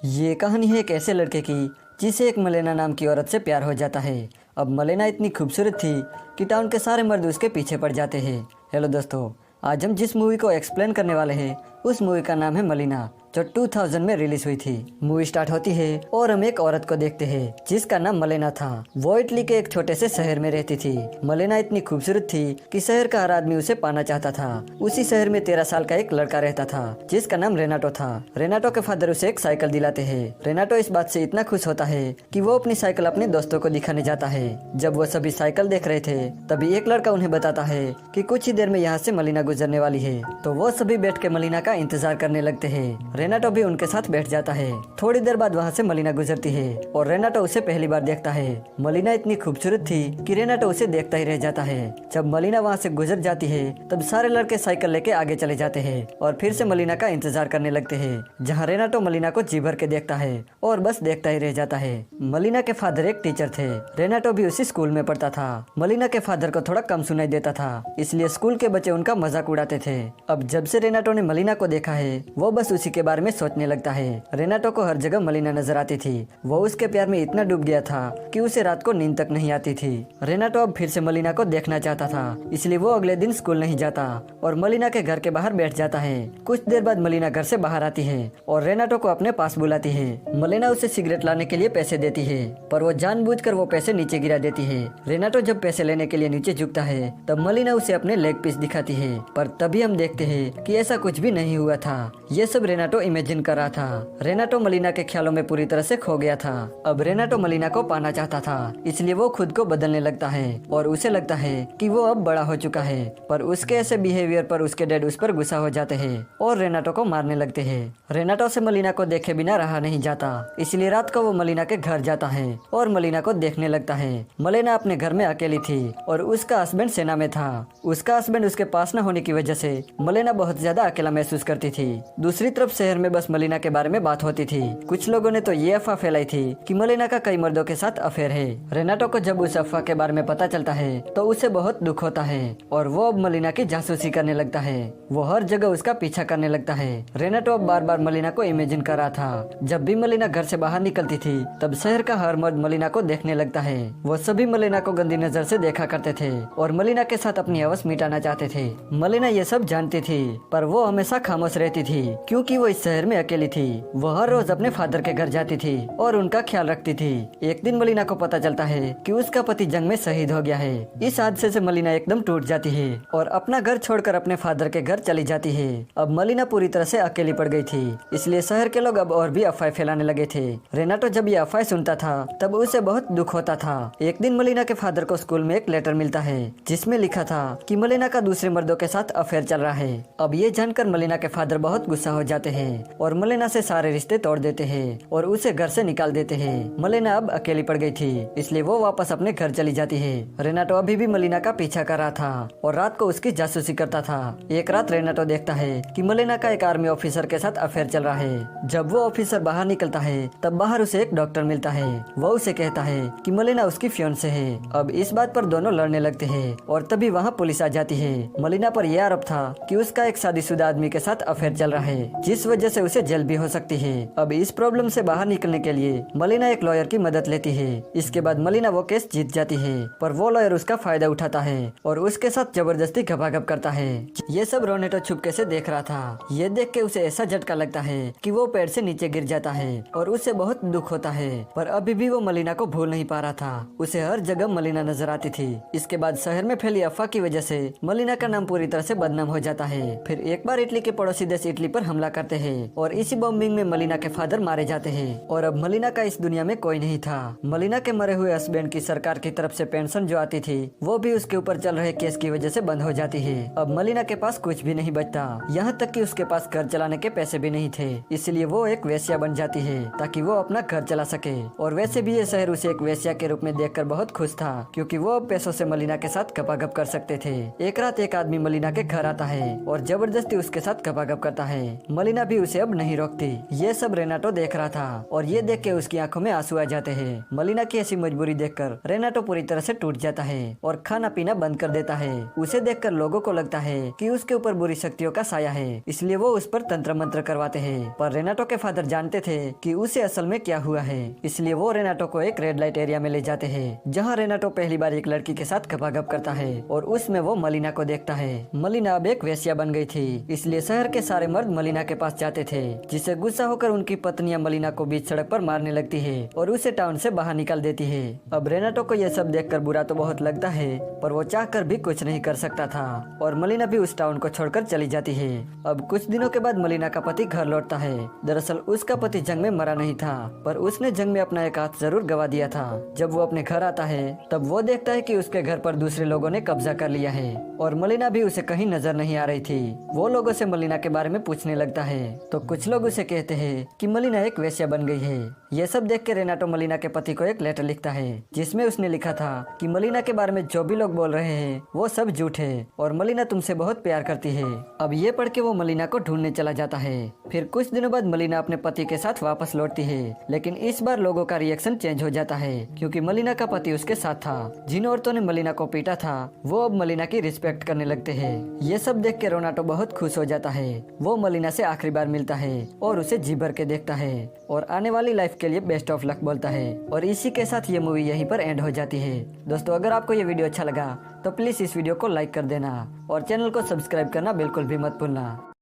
ये कहानी है एक ऐसे लड़के की जिसे एक मलेना नाम की औरत से प्यार हो जाता है। अब मलेना इतनी खूबसूरत थी कि टाउन के सारे मर्द उसके पीछे पड़ जाते हैं। हेलो दोस्तों, आज हम जिस मूवी को एक्सप्लेन करने वाले हैं उस मूवी का नाम है मलीना, जो 2000 में रिलीज हुई थी। मूवी स्टार्ट होती है और हम एक औरत को देखते हैं जिसका नाम मलेना था। वो इटली के एक छोटे से शहर में रहती थी। मलेना इतनी खूबसूरत थी कि शहर का हर आदमी उसे पाना चाहता था। उसी शहर में 13 साल का एक लड़का रहता था जिसका नाम रेनाटो था। रेनाटो के फादर उसे एक साइकिल दिलाते हैं। रेनाटो इस बात से इतना खुश होता है कि वो अपनी साइकिल अपने दोस्तों को दिखाने जाता है। जब वो सभी साइकिल देख रहे थे तभी एक लड़का उन्हें बताता है कि कुछ ही देर में यहाँ से मलीना गुजरने वाली है। तो वो सभी बैठ के मलीना का इंतजार करने लगते हैं। रेनाटो भी उनके साथ बैठ जाता है। थोड़ी देर बाद वहाँ से मलीना गुजरती है और रेनाटो उसे पहली बार देखता है। मलीना इतनी खूबसूरत थी कि रेनाटो उसे देखता ही रह जाता है। जब मलीना वहाँ से गुजर जाती है तब सारे लड़के साइकिल लेके आगे चले जाते हैं और फिर से मलीना का इंतजार करने लगते हैं, जहाँ रेनाटो मलीना को जी भर के देखता है और बस देखता ही रह जाता है। मलीना के फादर एक टीचर थे। रेनाटो भी उसी स्कूल में पढ़ता था। मलीना के फादर को थोड़ा कम सुनाई देता था, इसलिए स्कूल के बच्चे उनका मजाक उड़ाते थे। अब जब से रेनाटो ने मलीना को देखा है वो बस उसी के बारे में सोचने लगता है। रेनाटो को हर जगह मलीना नजर आती थी। वो उसके प्यार में इतना डूब गया था कि उसे रात को नींद तक नहीं आती थी। रेनाटो अब फिर से मलीना को देखना चाहता था, इसलिए वो अगले दिन स्कूल नहीं जाता और मलीना के घर के बाहर बैठ जाता है। कुछ देर बाद मलीना घर से बाहर आती है और रेनाटो को अपने पास बुलाती है। मलीना उसे सिगरेट लाने के लिए पैसे देती है, पर वो जानबूझकर वो पैसे नीचे गिरा देती है। रेनाटो जब पैसे लेने के लिए नीचे झुकता है तब मलीना उसे अपने लेग पीस दिखाती है, पर तभी हम देखते हैं कि ऐसा कुछ भी नहीं हुआ था। ये सब रेनाटो इमेजिन कर रहा था। रेनाटो मलीना के ख्यालों में पूरी तरह से खो गया था। अब रेनाटो मलीना को पाना चाहता था, इसलिए वो खुद को बदलने लगता है और उसे लगता है कि वो अब बड़ा हो चुका है। पर उसके ऐसे बिहेवियर पर उसके डैड उस पर गुस्सा हो जाते हैं और रेनाटो को मारने लगते हैं। रेनाटो से मलीना को देखे बिना रहा नहीं जाता, इसलिए रात को वो मलीना के घर जाता है और मलीना को देखने लगता है। मलीना अपने घर में अकेली थी और उसका हस्बैंड सेना में था। उसका हस्बैंड उसके पास न होने की वजह से मलीना बहुत ज्यादा अकेला महसूस करती थी। दूसरी तरफ शहर में बस मलीना के बारे में बात होती थी। कुछ लोगों ने तो ये अफवाह फैलाई थी कि मलीना का कई मर्दों के साथ अफेयर है। रेनाटो को जब उस अफवाह के बारे में पता चलता है तो उसे बहुत दुख होता है और वो अब मलीना की जासूसी करने लगता है। वो हर जगह उसका पीछा करने लगता है। रेनाटो अब बार बार मलीना को इमेजिन कर रहा था। जब भी मलीना घर से बाहर निकलती थी तब शहर का हर मर्द मलीना को देखने लगता है। वो सभी मलीना को गंदी नजर से देखा करते थे और मलीना के साथ अपनी हवस मिटाना चाहते थे। मलीना ये सब जानती थी, पर वो हमेशा खामोश रहती थी क्योंकि वो इस शहर में अकेली थी। वो हर रोज अपने फादर के घर जाती थी और उनका ख्याल रखती थी। एक दिन मलीना को पता चलता है कि उसका पति जंग में शहीद हो गया है। इस हादसे से मलीना एकदम टूट जाती है और अपना घर छोड़कर अपने फादर के घर चली जाती है। अब मलीना पूरी तरह से अकेली पड़ गई थी, इसलिए शहर के लोग अब और भी अफवाह फैलाने लगे थे। रेनाटो जब ये अफवाह सुनता था तब उसे बहुत दुख होता था। एक दिन मलीना के फादर को स्कूल में एक लेटर मिलता है जिसमें लिखा था कि मलीना का दूसरे मर्दों के साथ अफेयर चल रहा है। अब ये जानकर मलीना के फादर बहुत गुस्सा हो जाते हैं और मलीना से सारे रिश्ते तोड़ देते हैं और उसे घर से निकाल देते हैं। मलीना अब अकेली पड़ गई थी, इसलिए वो वापस अपने घर चली जाती है। रेनाटो अभी भी मलीना का पीछा कर रहा था और रात को उसकी जासूसी करता था। एक रात रेनाटो देखता है कि मलीना का एक आर्मी ऑफिसर के साथ अफेयर चल रहा है। जब वो ऑफिसर बाहर निकलता है तब बाहर उसे एक डॉक्टर मिलता है। वो उसे कहता है कि मलीना उसकी फियांसे है। अब इस बात पर दोनों लड़ने लगते हैं और तभी वहाँ पुलिस आ जाती है। मलीना पर यह आरोप था कि उसका एक शादीशुदा आदमी के साथ अफेयर चल रहा है, जिस वजह से उसे जेल भी हो सकती है। अब इस प्रॉब्लम से बाहर निकलने के लिए मलीना एक लॉयर की मदद लेती है। इसके बाद मलीना वो केस जीत जाती है, पर वो लॉयर उसका फायदा उठाता है और उसके साथ जबरदस्ती घपाघप करता है। ये सब रेनाटो छुपके से देख रहा था। ये देख के उसे ऐसा झटका लगता है कि वो पेड़ से नीचे गिर जाता है और उसे बहुत दुख होता है, पर अभी भी वो मलीना को भूल नहीं पा रहा था। उसे हर जगह मलीना नजर आती थी। इसके बाद शहर में फैली अफवाह की वजह से मलीना का नाम पूरी तरह से बदनाम हो जाता है। फिर एक बार इटली के पड़ोसी देश इटली पर हमला करते हैं और इसी बॉम्बिंग में मलीना के फादर मारे जाते हैं और अब मलीना का इस दुनिया में कोई नहीं था। मलीना के मरे हुए हस्बैंड की सरकार की तरफ से पेंशन जो आती थी वो भी उसके ऊपर चल रहे केस की वजह से बंद हो जाती है। अब मलीना के पास कुछ भी नहीं बचता, यहाँ तक कि उसके पास घर चलाने के पैसे भी नहीं थे। इसलिए वो एक वेश्या बन जाती है ताकि वो अपना घर चला सके। और वैसे भी ये शहर उसे एक वेश्या के रूप में देखकर बहुत खुश था क्योंकि वो अब पैसों से मलीना के साथ गपागप कर सकते थे। एक रात एक आदमी मलीना के घर आता है और जबरदस्ती उसके साथ गपागप करता है। मलीना भी भी उसे अब नहीं रोकती। ये सब रेनाटो देख रहा था और ये देख के उसकी आंखों में आंसू आ जाते हैं। मलिना की ऐसी मजबूरी देखकर रेनाटो पूरी तरह से टूट जाता है और खाना पीना बंद कर देता है। उसे देखकर लोगों को लगता है कि उसके ऊपर बुरी शक्तियों का साया है, इसलिए वो उस पर तंत्र मंत्र करवाते हैं। पर रेनाटो के फादर जानते थे कि उसे असल में क्या हुआ है, इसलिए वो रेनाटो को एक रेड लाइट एरिया में ले जाते हैं, जहाँ रेनाटो पहली बार एक लड़की के साथ गपागप करता है और उसमें वो मलिना को देखता है। मलिना अब एक वेश्या बन गई थी, इसलिए शहर के सारे मर्द मलिना के पास जाते थे, जिससे गुस्सा होकर उनकी पत्नियां मलिना को बीच सड़क पर मारने लगती है और उसे टाउन से बाहर निकाल देती है। अब रेनाटो को यह सब देखकर बुरा तो बहुत लगता है, पर वो चाहकर भी कुछ नहीं कर सकता था और मलिना भी उस टाउन को छोड़कर चली जाती है। अब कुछ दिनों के बाद मलिना का पति घर लौटता है। दरअसल उसका पति जंग में मरा नहीं था, पर उसने जंग में अपना एक हाथ जरूर गवा दिया था। जब वो अपने घर आता है तब वो देखता है कि उसके घर पर दूसरे लोगों ने कब्जा कर लिया है और मलिना भी उसे कहीं नजर नहीं आ रही थी। वो लोगों से मलिना के बारे में पूछने लगता है तो कुछ लोग उसे कहते हैं कि मलिना एक वेश्या बन गई है। ये सब देख के रेनाटो मलिना के पति को एक लेटर लिखता है, जिसमें उसने लिखा था कि मलिना के बारे में जो भी लोग बोल रहे हैं वो सब झूठ है और मलिना तुमसे बहुत प्यार करती है। अब ये पढ़ के वो मलिना को ढूंढने चला जाता है। फिर कुछ दिनों बाद मलिना अपने पति के साथ वापस लौटती है, लेकिन इस बार लोगों का रिएक्शन चेंज हो जाता है, क्योंकि मलिना का पति उसके साथ था। जिन औरतों ने मलिना को पीटा था वो अब मलिना की रिस्पेक्ट करने लगते हैं। ये सब देख के रेनाटो बहुत खुश हो जाता है। वो मलिना से आखिरी बार मिलता है और उसे जी भर के देखता है और आने वाली लाइफ के लिए बेस्ट ऑफ लक बोलता है। और इसी के साथ ये मूवी यहीं पर एंड हो जाती है। दोस्तों, अगर आपको ये वीडियो अच्छा लगा तो प्लीज इस वीडियो को लाइक कर देना और चैनल को सब्सक्राइब करना बिल्कुल भी मत भूलना।